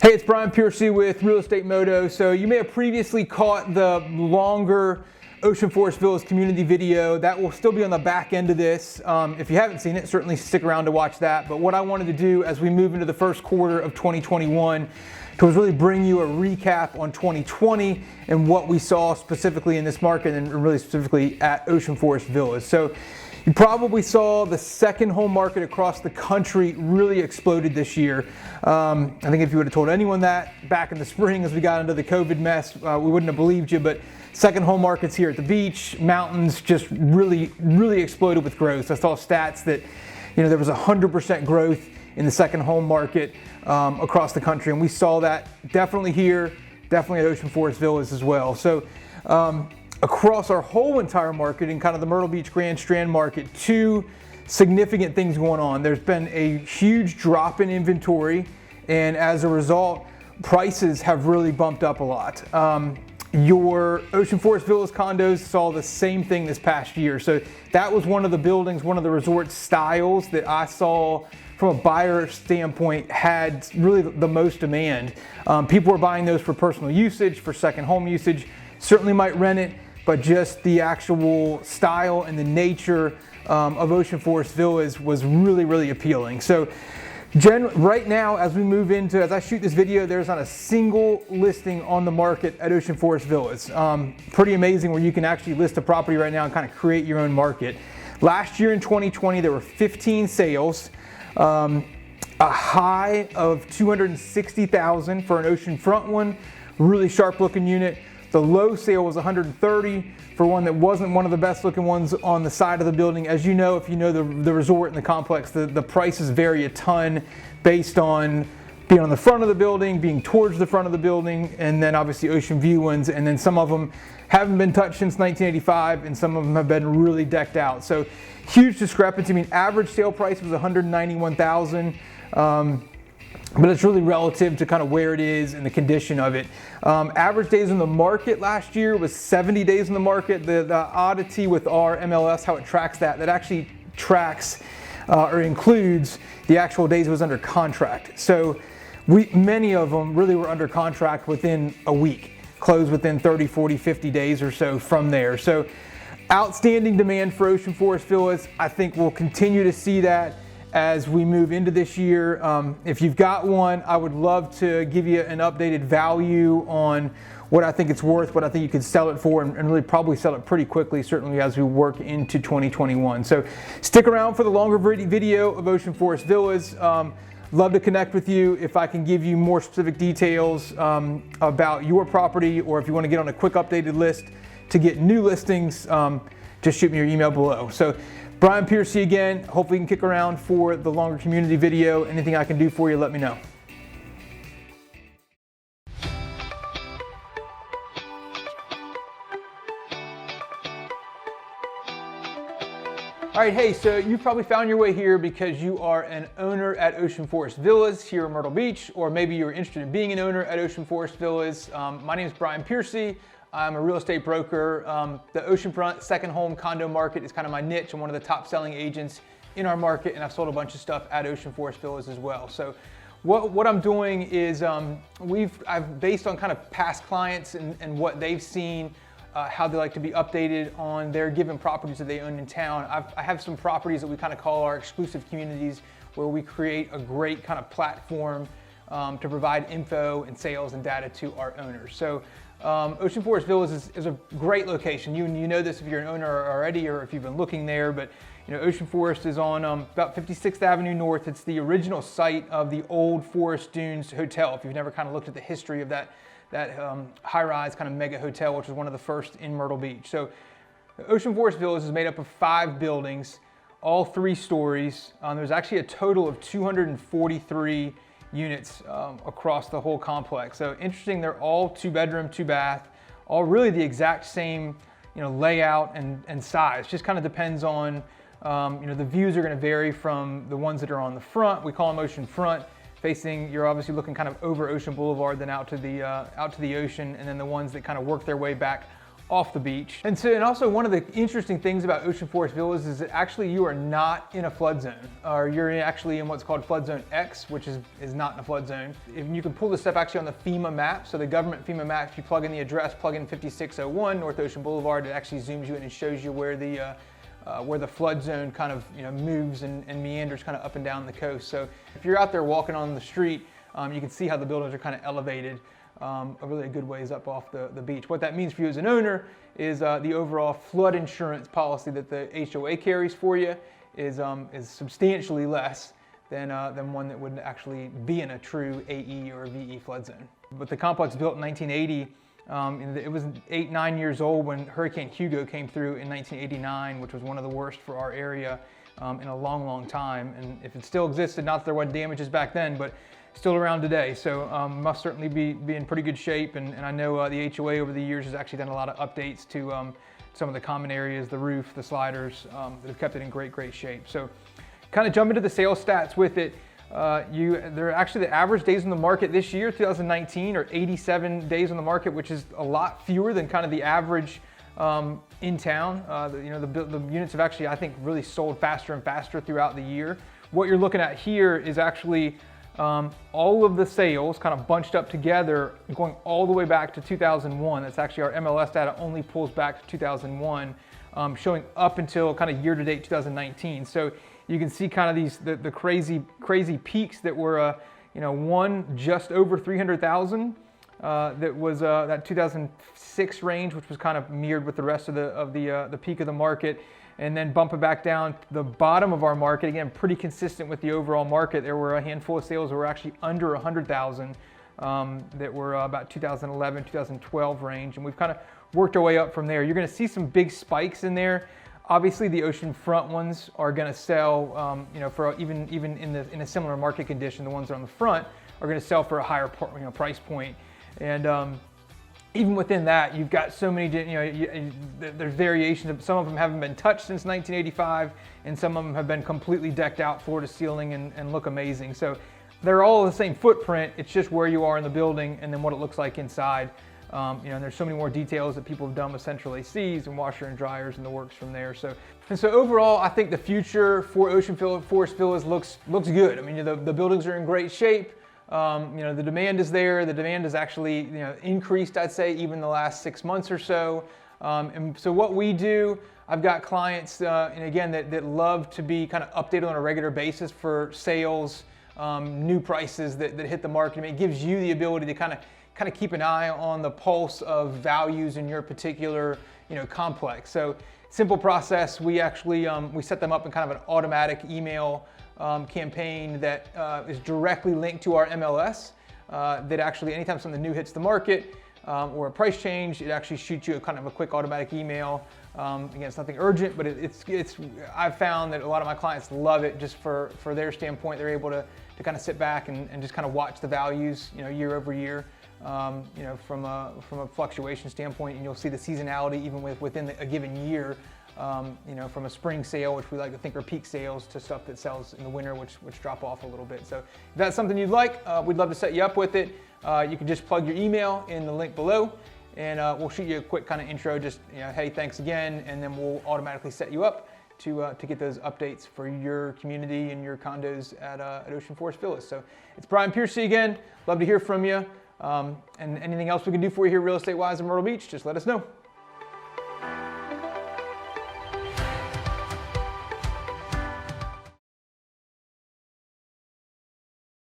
Hey, it's Brian Piercy with Real Estate Moto. So you may have previously caught the longer Ocean Forest Villas community video. That will still be on the back end of this. If you haven't seen it, certainly stick around to watch that. But what I wanted to do as we move into the first quarter of 2021 was really bring you a recap on 2020 and what we saw specifically in this market and really specifically at Ocean Forest Villas. So you probably saw the second home market across the country really exploded this year. I think if you would have told anyone that back in the spring as we got into the COVID mess, we wouldn't have believed you, but second home markets here at the beach, mountains just really exploded with growth. I saw stats that there was 100% growth in the second home market across the country, and we saw that definitely here, definitely at Ocean Forest Villas as well. So across our whole entire market in kind of the Myrtle Beach Grand Strand market, two significant things going on. There's been a huge drop in inventory, and as a result, prices have really bumped up a lot. Your Ocean Forest Villas condos saw the same thing this past year. So that was one of the buildings, one of the resort styles that I saw from a buyer standpoint had really the most demand. People were buying those for personal usage, for second home usage, certainly might rent it, but just the actual style and the nature of Ocean Forest Villas was really appealing. So right now, as I shoot this video, there's not a single listing on the market at Ocean Forest Villas. Pretty amazing where you can actually list a property right now and kind of create your own market. Last year in 2020, there were 15 sales, a high of $260,000 for an oceanfront one, really sharp looking unit. The low sale was $130,000 for one that wasn't one of the best looking ones on the side of the building. As you know, if you know the resort and the complex, the prices vary a ton based on being on the front of the building, being towards the front of the building, and then obviously ocean view ones. And then some of them haven't been touched since 1985, and some of them have been really decked out. So huge discrepancy. I mean, average sale price was $191,000. But it's really relative to kind of where it is and the condition of it. Average days on the market last year was 70 days on the market. The oddity with our MLS, how it tracks that actually tracks or includes the actual days it was under contract. So many of them really were under contract within a week, closed within 30, 40, 50 days or so from there. So outstanding demand for Ocean Forest Villas. I think we'll continue to see that as we move into this year. If you've got one, I would love to give you an updated value on what I think it's worth, what I think you could sell it for, and really probably sell it pretty quickly, certainly as we work into 2021. So stick around for the longer video of Ocean Forest Villas. Love to connect with you if I can give you more specific details about your property, or if you want to get on a quick updated list to get new listings, just shoot me your email below. So Brian Piercy again. Hopefully you can kick around for the longer community video. Anything I can do for you, let me know. All right, hey, so you've probably found your way here because you are an owner at Ocean Forest Villas here in Myrtle Beach, or maybe you're interested in being an owner at Ocean Forest Villas. My name is Brian Piercy. I'm a real estate broker. The oceanfront second home condo market is kind of my niche. I'm one of the top selling agents in our market, and I've sold a bunch of stuff at Ocean Forest Villas as well. So what I'm doing is I've based on kind of past clients and what they've seen, how they like to be updated on their given properties that they own in town. I have some properties that we kind of call our exclusive communities, where we create a great kind of platform to provide info and sales and data to our owners. So Ocean Forest Villas is a great location. You know this if you're an owner already, or if you've been looking there, but Ocean Forest is on about 56th Avenue North. It's the original site of the old Forest Dunes Hotel. If you've never kind of looked at the history of that high-rise kind of mega hotel, which was one of the first in Myrtle Beach. So Ocean Forest Villas is made up of 5 buildings, all 3 stories. There's actually a total of 243 units across the whole complex. So interesting, they're all 2-bedroom, 2-bath, all really the exact same layout and size. Just kind of depends on the views are going to vary from the ones that are on the front. We call them ocean front, facing, you're obviously looking kind of over Ocean Boulevard, then out to the ocean, and then the ones that kind of work their way back off the beach. And also one of the interesting things about Ocean Forest Villas is that actually you are not in a flood zone, or you're actually in what's called flood zone X, which is not in a flood zone. If you can pull this stuff actually on the FEMA map, so the government FEMA map, if you plug in the address, plug in 5601 North Ocean Boulevard, it actually zooms you in and shows you where the flood zone kind of moves and meanders kind of up and down the coast. So if you're out there walking on the street, you can see how the buildings are kind of elevated really a good ways up off the beach. What that means for you as an owner is the overall flood insurance policy that the HOA carries for you is substantially less than one that would actually be in a true AE or VE flood zone. But the complex built in 1980, it was 8-9 years old when Hurricane Hugo came through in 1989, which was one of the worst for our area in a long, long time. And if it still existed, not that there wasn't damages back then, but still around today, so must certainly be in pretty good shape. And I know the HOA over the years has actually done a lot of updates to some of the common areas, the roof, the sliders, that have kept it in great, great shape. So kind of jump into the sales stats with it. They're actually the average days on the market this year, 2019, are 87 days on the market, which is a lot fewer than kind of the average in town. The units have actually, I think, really sold faster and faster throughout the year. What you're looking at here is actually all of the sales kind of bunched up together, going all the way back to 2001. That's actually our MLS data only pulls back to 2001, showing up until kind of year-to-date 2019. So you can see kind of the crazy peaks that were, one just over 300,000. That was that 2006 range, which was kind of mirrored with the rest of the peak of the market. And then bump it back down to the bottom of our market, again, pretty consistent with the overall market. There were a handful of sales that were actually under 100,000 that were about 2011, 2012 range. And we've kind of worked our way up from there. You're gonna see some big spikes in there. Obviously the oceanfront ones are gonna sell, for even in a similar market condition, the ones that are on the front are gonna sell for a higher price point. And even within that, you've got so many, there's variations. Some of them haven't been touched since 1985, and some of them have been completely decked out floor to ceiling and look amazing. So they're all the same footprint. It's just where you are in the building and then what it looks like inside. And there's so many more details that people have done with central ACs and washer and dryers and the works from there. So overall, I think the future for Ocean Forest Villas looks good. I mean, the buildings are in great shape. The demand is there. The demand is actually increased, I'd say, even the last 6 months or so. And so what we do, I've got clients, and again, that love to be kind of updated on a regular basis for sales, new prices that hit the market. I mean, it gives you the ability to kind of keep an eye on the pulse of values in your particular complex. So simple process. We actually we set them up in kind of an automatic email campaign that is directly linked to our MLS, that actually anytime something new hits the market or a price change, it actually shoots you a kind of a quick automatic email. Again, it's nothing urgent, but I've found that a lot of my clients love it just for their standpoint. They're able to kind of sit back and just kind of watch the values year over year, from a fluctuation standpoint, and you'll see the seasonality even within a given year. From a spring sale, which we like to think are peak sales, to stuff that sells in the winter, which drop off a little bit. So if that's something you'd like, we'd love to set you up with it. You can just plug your email in the link below, and we'll shoot you a quick kind of intro, just hey, thanks again, and then we'll automatically set you up to get those updates for your community and your condos at Ocean Forest Villas. So it's Brian Piercy again. Love to hear from you. And anything else we can do for you here real estate-wise in Myrtle Beach, just let us know.